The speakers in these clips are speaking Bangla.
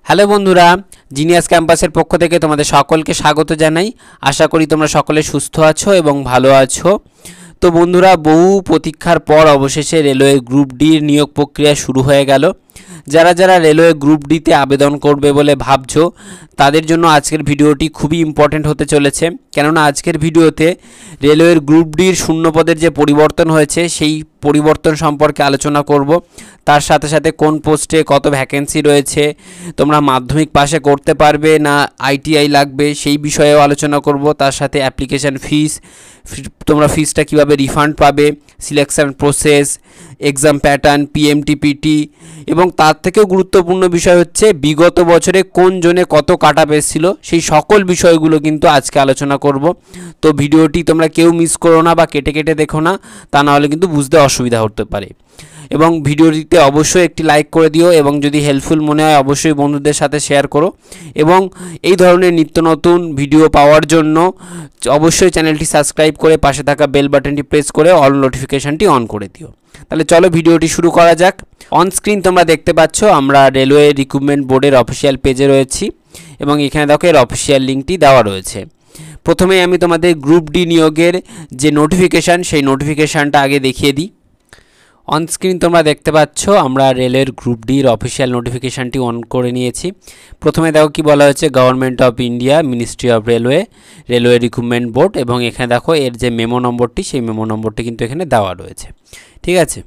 হ্যালো বন্ধুরা, জিনিয়াস ক্যাম্পাসের পক্ষ থেকে তোমাদের সকলকে স্বাগত জানাই। আশা করি তোমরা সকলে সুস্থ আছো এবং ভালো আছো। তো বন্ধুরা, বহু প্রতীক্ষার পর অবশেষে রেলওয়ে গ্রুপ ডির নিয়োগ প্রক্রিয়া শুরু হয়ে গেল। যারা যারা রেলওয়ে গ্রুপ ডিতে আবেদন করবে বলে ভাবছো, তাদের জন্য আজকের ভিডিওটি খুবই ইম্পর্টেন্ট হতে চলেছে। কেননা আজকের ভিডিওতে রেলওয়ের গ্রুপ ডির শূন্যপদের যে পরিবর্তন হয়েছে সেই পরিবর্তন সম্পর্কে আলোচনা করব। তার সাথে সাথে কোন পোস্টে কত ভ্যাকেন্সি রয়েছে, তোমরা মাধ্যমিক পাশে করতে পারবে না আইটিআই লাগবে সেই বিষয়েও আলোচনা করব। তার সাথে অ্যাপ্লিকেশান ফিস, তোমরা ফিসটা কীভাবে রিফান্ড পাবে, সিলেকশন প্রসেস, এক্সাম প্যাটার্ন, পিএমটিপিটি, এবং তার থেকেও গুরুত্বপূর্ণ বিষয় হচ্ছে বিগত বছরে কোন জনে কত কাট অফ এসেছিল সেই সকল বিষয়গুলো কিন্তু আজকে আলোচনা করব। তো ভিডিওটি তোমরা কেউ মিস করো না বা কেটে কেটে দেখো না, তা নাহলে কিন্তু বুঝতে অসুবিধা হতে পারে। এবং ভিডিওটিতে অবশ্যই একটি লাইক করে দিও এবং যদি হেল্পফুল মনে হয় অবশ্যই বন্ধুদের সাথে শেয়ার করো। এবং এই ধরনের নিত্য নতুন ভিডিও পাওয়ার জন্য অবশ্যই চ্যানেলটি সাবস্ক্রাইব করে পাশে থাকা বেল বাটনটি প্রেস করে অল নোটিফিকেশানটি অন করে দিও। তাহলে চলো ভিডিওটি শুরু করা যাক। অন স্ক্রিন তোমরা দেখতে পাচ্ছ আমরা রেলওয়ে রিক্রুটমেন্ট বোর্ডের অফিসিয়াল পেজে রয়েছি এবং এখানে দেখো এর অফিসিয়াল লিঙ্কটি দেওয়া রয়েছে। প্রথমে আমি তোমাদের গ্রুপ ডি নিয়োগের যে নোটিফিকেশান সেই নোটিফিকেশানটা আগে দেখিয়ে দিই। অন স্ক্রিন তোমরা দেখতে পাচ্ছ আমরা রেলের গ্রুপ ডির অফিসিয়াল নোটিফিকেশানটি অন করে নিয়েছি। প্রথমে দেখো কি বলা হচ্ছে, government of India, ministry of railway, railway recruitment board, এবং এখানে দেখো এর যে মেমো নম্বরটি সেই মেমো নম্বরটি কিন্তু এখানে দেওয়া রয়েছে। ঠিক আছে,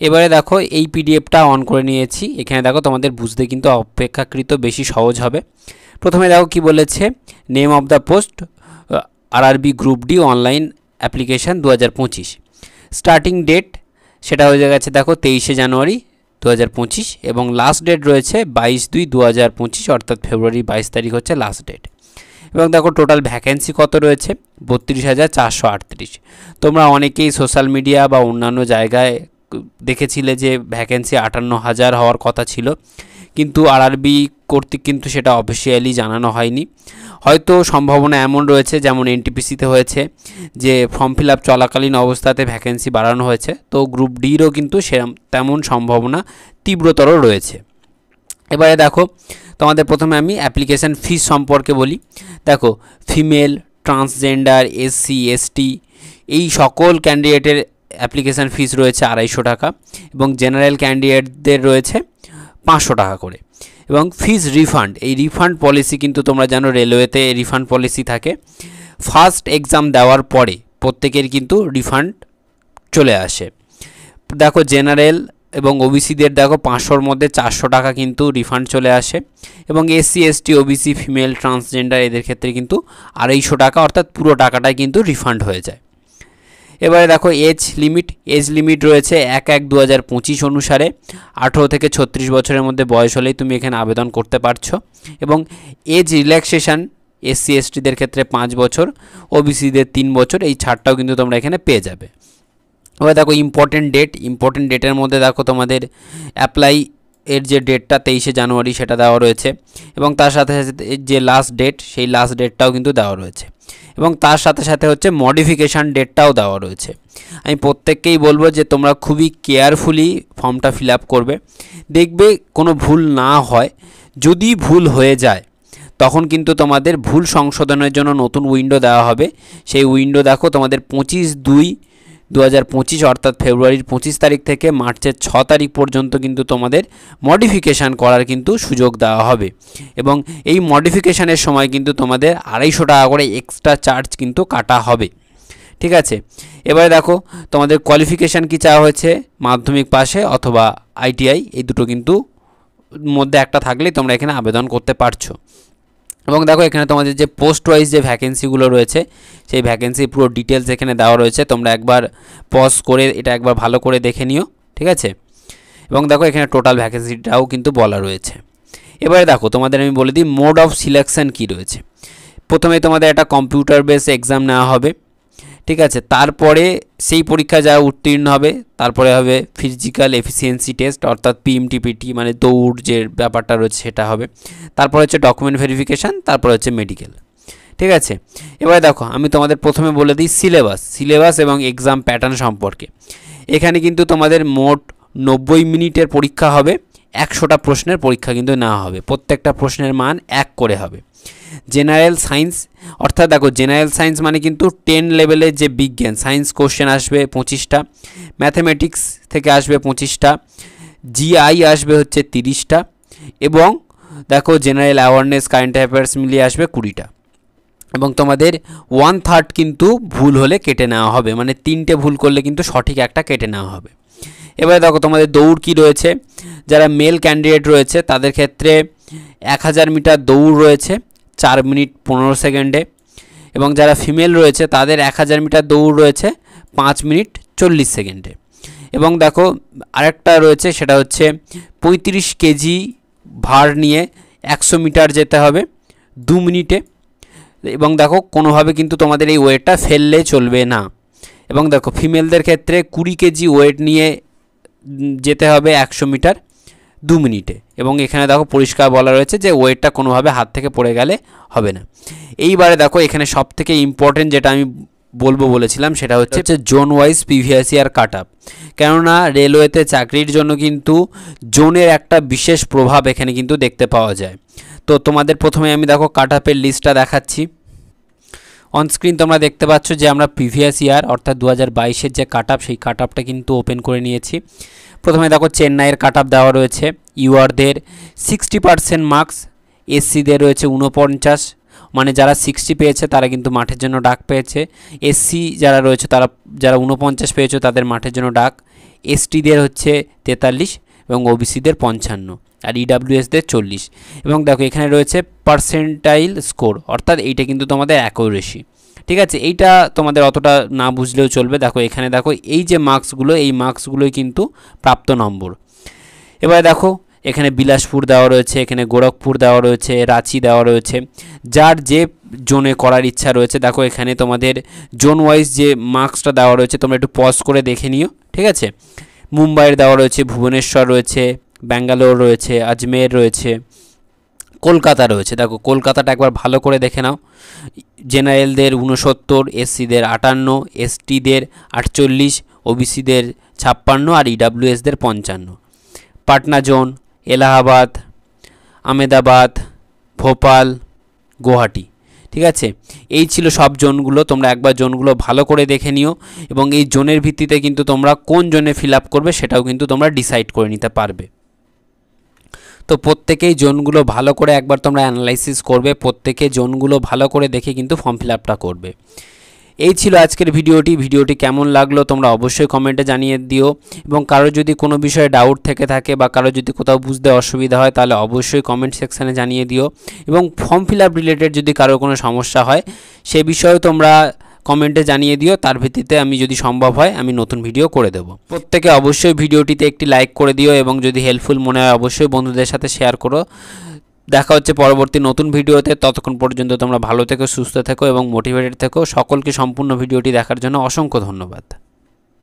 এবারে দেখো এই পিডিএফটা অন করে নিয়েছি। এখানে দেখো তোমাদের বুঝতে কিন্তু অপেক্ষাকৃত বেশি সহজ হবে। প্রথমে দেখো কি বলেছে, name of the post RRB group D online application 2025, starting date সেটা হয়ে গেছে দেখো 23শে জানুয়ারি 2025 এবং লাস্ট ডেট রয়েছে 22/2/2025, অর্থাৎ ফেব্রুয়ারি 22 তারিখ হচ্ছে লাস্ট ডেট। এবং দেখো টোটাল ভ্যাকেন্সি কত রয়েছে, 32,438। তোমরা অনেকেই সোশ্যাল মিডিয়া বা অন্যান্য জায়গায় দেখেছিলে যে ভ্যাকেন্সি 58,000 হওয়ার কথা ছিল, কিন্তু আরআরবি কর্তৃক কিন্তু সেটা অফিসিয়ালি জানানো হয়নি। হয়তো সম্ভাবনা এমন রয়েছে যেমন এনটিপিসিতে হয়েছে যে ফর্ম ফিল আপ চলাকালীন অবস্থাতে ভ্যাকেন্সি বাড়ানো হয়েছে, তো গ্রুপ ডিরও কিন্তু তেমন সম্ভাবনা তীব্রতর রয়েছে। এবারে দেখো তোমাদের প্রথমে আমি অ্যাপ্লিকেশান ফিস সম্পর্কে বলি। দেখো ফিমেল, ট্রান্সজেন্ডার, এসসি, এসটি এই সকল ক্যান্ডিডেটের অ্যাপ্লিকেশান ফিস রয়েছে 250 টাকা এবং জেনারেল ক্যান্ডিডেটদের রয়েছে 500 টাকা করে। এবং ফিস রিফান্ড, এই রিফান্ড পলিসি কিন্তু তোমরা জানো রেলওয়েতে রিফান্ড পলিসি থাকে। ফার্স্ট এক্সাম দেওয়ার পরে প্রত্যেকের কিন্তু রিফান্ড চলে আসে। দেখো জেনারেল এবং ওবিসিদের দেখো 500-র মধ্যে 400 টাকা কিন্তু রিফান্ড চলে আসে এবং SC, ST, OBC, female, transgender এদের ক্ষেত্রে কিন্তু 250 টাকা, অর্থাৎ পুরো টাকাটাই কিন্তু রিফান্ড হয়ে যায়। এবারে দেখো এজ লিমিট রয়েছে 1/1/2025 অনুসারে 18 থেকে 36 বছরের মধ্যে বয়স হলেই তুমি এখানে আবেদন করতে পারছো। এবং এজ রিল্যাক্সেশন এসসি এসটিদের ক্ষেত্রে 5 বছর, ওবিসিদের 3 বছর, এই ছাড়টাও কিন্তু তোমরা এখানে পেয়ে যাবে। এবার দেখো ইম্পর্টেন্ট ডেটের মধ্যে দেখো তোমাদের অ্যাপ্লাই এর যে ডেটটা 23শে জানুয়ারি সেটা দেওয়া রয়েছে এবং তার সাথে সাথে যে লাস্ট ডেট সেই লাস্ট ডেটটাও কিন্তু দেওয়া রয়েছে এবং তার সাথে সাথে হচ্ছে মডিফিকেশান ডেটটাও দেওয়া রয়েছে। আমি প্রত্যেককেই বলবো যে তোমরা খুবই কেয়ারফুলি ফর্মটা ফিল আপ করবে, দেখবে কোনো ভুল না হয়। যদি ভুল হয়ে যায় তখন কিন্তু তোমাদের ভুল সংশোধনের জন্য নতুন উইন্ডো দেওয়া হবে। সেই উইন্ডো দেখো তোমাদের 25/2/2025 অর্থাৎ ফেব্রুয়ারির 25 তারিখ থেকে মার্চের 6 তারিখ পর্যন্ত কিন্তু তোমাদের মডিফিকেশান করার কিন্তু সুযোগ দেওয়া হবে এবং এই মডিফিকেশানের সময় কিন্তু তোমাদের 250 টাকা করে এক্সট্রা চার্জ কিন্তু কাটা হবে। ঠিক আছে, এবারে দেখো তোমাদের কোয়ালিফিকেশান কি চাওয়া হয়েছে, মাধ্যমিক পাশে অথবা আইটিআই, এই দুটো কিন্তু মধ্যে একটা থাকলেই তোমরা এখানে আবেদন করতে পারছো। এবং দেখো এখানে তোমাদের যে পোস্ট ওয়াইজ যে ভ্যাকেন্সিগুলো রয়েছে সেই ভ্যাকেন্সি পুরো ডিটেলস এখানে দেওয়া রয়েছে, তোমরা একবার পজ করে এটা একবার ভালো করে দেখে নিও। ঠিক আছে, এবং দেখো এখানে টোটাল ভ্যাকেন্সিটাও কিন্তু বলা রয়েছে। এবারে দেখো তোমাদের আমি বলে দিই মোড অফ সিলেকশান কী রয়েছে। প্রথমে তোমাদের একটা কম্পিউটার বেস এক্সাম নেওয়া হবে। ঠিক আছে, তারপরে সেই পরীক্ষা যারা উত্তীর্ণ হবে তারপরে হবে ফিজিক্যাল এফিসিয়েন্সি টেস্ট, অর্থাৎ পিএমটিপিটি মানে দৌড় যে ব্যাপারটা রয়েছে সেটা হবে। তারপর হচ্ছে ডকুমেন্ট ভেরিফিকেশান, তারপর হচ্ছে মেডিকেল। ঠিক আছে, এবারে দেখো আমি তোমাদের প্রথমে বলে দিই সিলেবাস এবং এক্সাম প্যাটার্ন সম্পর্কে। এখানে কিন্তু তোমাদের মোট 90 মিনিটের পরীক্ষা হবে 100টা প্রশ্নের পরীক্ষা কিন্তু নেওয়া হবে, প্রত্যেকটা প্রশ্নের মান 1 করে হবে। জেনারেল সায়েন্স অর্থাৎ দেখো জেনারেল সায়েন্স মানে কিন্তু 10 লেভেলের যে বিজ্ঞান সায়েন্স কোশ্চেন আসবে 25টা, ম্যাথামেটিক্স থেকে আসবে 25টা, জিআই আসবে হচ্ছে 30টা, এবং দেখো জেনারেল অ্যাওয়ারনেস কারেন্ট অ্যাফেয়ার্স মিলিয়ে আসবে 20টা, এবং তোমাদের 1/3 কিন্তু ভুল হলে কেটে নেওয়া হবে, মানে 3টে ভুল করলে কিন্তু সঠিক একটা কেটে নেওয়া হবে। এবারে দেখো তোমাদের দৌড় কি রয়েছে, যারা মেল ক্যান্ডিডেট রয়েছে তাদের ক্ষেত্রে 1000 মিটার দৌড় রয়েছে 4 মিনিট 15 সেকেন্ডে, এবং যারা ফিমেল রয়েছে তাদের 1000 মিটার দৌড় রয়েছে 5 মিনিট 40 সেকেন্ডে, এবং দেখো আরেকটা রয়েছে সেটা হচ্ছে 35 কেজি ভার নিয়ে 100 মিটার যেতে হবে 2 মিনিটে, এবং দেখো কোনোভাবে কিন্তু তোমাদের এই ওয়েটটা ফেললে চলবে না। এবং দেখো ফিমেলদের ক্ষেত্রে 20 কেজি ওয়েট নিয়ে যেতে হবে 100 মিটার 2 মিনিটে, এবং এখানে দেখো পরিষ্কার বলা রয়েছে যে ওয়েটটা কোনোভাবে হাত থেকে পড়ে গেলে হবে না। এইবারে দেখো এখানে সবথেকে ইম্পর্টেন্ট যেটা আমি বলেছিলাম সেটা হচ্ছে জোন ওয়াইজ প্রিভিয়াস ইয়ার কাট আপ, কেননা রেলওয়েতে চাকরির জন্য কিন্তু জোনের একটা বিশেষ প্রভাব এখানে কিন্তু দেখতে পাওয়া যায়। তো তোমাদের প্রথমে আমি দেখো কাট আপের লিস্টটা দেখাচ্ছি। অনস্ক্রিন তোমরা দেখতে পাচ্ছ যে আমরা প্রিভিয়াস ইয়ার অর্থাৎ 2022-এর যে কাট আপ সেই কাট আপটা কিন্তু ওপেন করে নিয়েছি। প্রথমে দেখো চেন্নাইয়ের কাট আপ দেওয়া রয়েছে, ইউআরদের 60% মার্কস, এসসিদের রয়েছে 49, মানে যারা 60 পেয়েছে তারা কিন্তু মাঠের জন্য ডাক পেয়েছে, এসসি যারা রয়েছে তারা যারা 49 পেয়েছে তাদের মাঠের জন্য ডাক, এসটিদের হচ্ছে 43 এবং ওবিসিদের 55 আর ইডাব্লিউএসদের 40, এবং দেখো এখানে রয়েছে পার্সেন্টাইল স্কোর অর্থাৎ এইটা কিন্তু তোমাদের অ্যাকুরেসি, ঠিক আছে, এইটা তোমাদের অতটা না বুঝলেও চলবে। দেখো এখানে দেখো এই যে মার্কসগুলো এই মার্কসগুলোই কিন্তু প্রাপ্ত নম্বর। এবারে দেখো এখানে বিলাসপুর দেওয়া রয়েছে, এখানে গোরখপুর দেওয়া রয়েছে, রাঁচি দেওয়া রয়েছে, যার যে জোনে করার ইচ্ছা রয়েছে। দেখো এখানে তোমাদের জোন ওয়াইজ যে মার্কসটা দেওয়া রয়েছে তোমরা একটু পজ করে দেখে নিও, ঠিক আছে। মুম্বাইয়ের দেওয়া রয়েছে, ভুবনেশ্বর রয়েছে, ব্যাঙ্গালোর রয়েছে, আজমের রয়েছে, কলকাতা রয়েছে। দেখো কলকাতাটা একবার ভালো করে দেখে নাও, জেনারেলদের 69, এসসিদের 58, এসটিদের 48, ওবিসিদের 56 আর ইডাব্লিউএসদের 55। পাটনা জোন, এলাহাবাদ, আমেদাবাদ, ভোপাল, গুয়াহাটি, ঠিক আছে, এই ছিল সব জোনগুলো। তোমরা একবার জোনগুলো ভালো করে দেখে নিও, এবং এই জোনের ভিত্তিতে কিন্তু তোমরা কোন জোনে ফিল আপ করবে সেটাও কিন্তু তোমরা ডিসাইড করে নিতে পারবে। তো প্রত্যেকেই জোনগুলো ভালো করে একবার তোমরা অ্যানালাইসিস করবে, প্রত্যেকে জোনগুলো ভালো করে দেখে কিন্তু ফর্ম ফিল আপটা করবে। এই ছিল আজকের ভিডিওটি কেমন লাগলো তোমরা অবশ্যই কমেন্টে জানিয়ে দিও, এবং কারো যদি কোনো বিষয়ে ডাউট থেকে থাকে বা কারো যদি কোথাও বুঝতে অসুবিধা হয় তাহলে অবশ্যই কমেন্ট সেকশানে জানিয়ে দিও, এবং ফর্ম ফিল আপ রিলেটেড যদি কারো কোনো সমস্যা হয় সে বিষয়েও তোমরা কমেন্টে জানিয়ে দিও, তার ভিত্তিতে আমি যদি সম্ভব হয় আমি নতুন ভিডিও করে দেব। প্রত্যেকে অবশ্যই ভিডিওটিতে একটি লাইক করে দিও, এবং যদি হেল্পফুল মনে হয় অবশ্যই বন্ধুদের সাথে শেয়ার করো। দেখা হচ্ছে পরবর্তী নতুন ভিডিওতে, ততক্ষণ পর্যন্ত তোমরা ভালো থেকো, সুস্থ থেকো এবং মোটিভেটেড থেকো। সকলকে সম্পূর্ণ ভিডিওটি দেখার জন্য অসংখ্য ধন্যবাদ।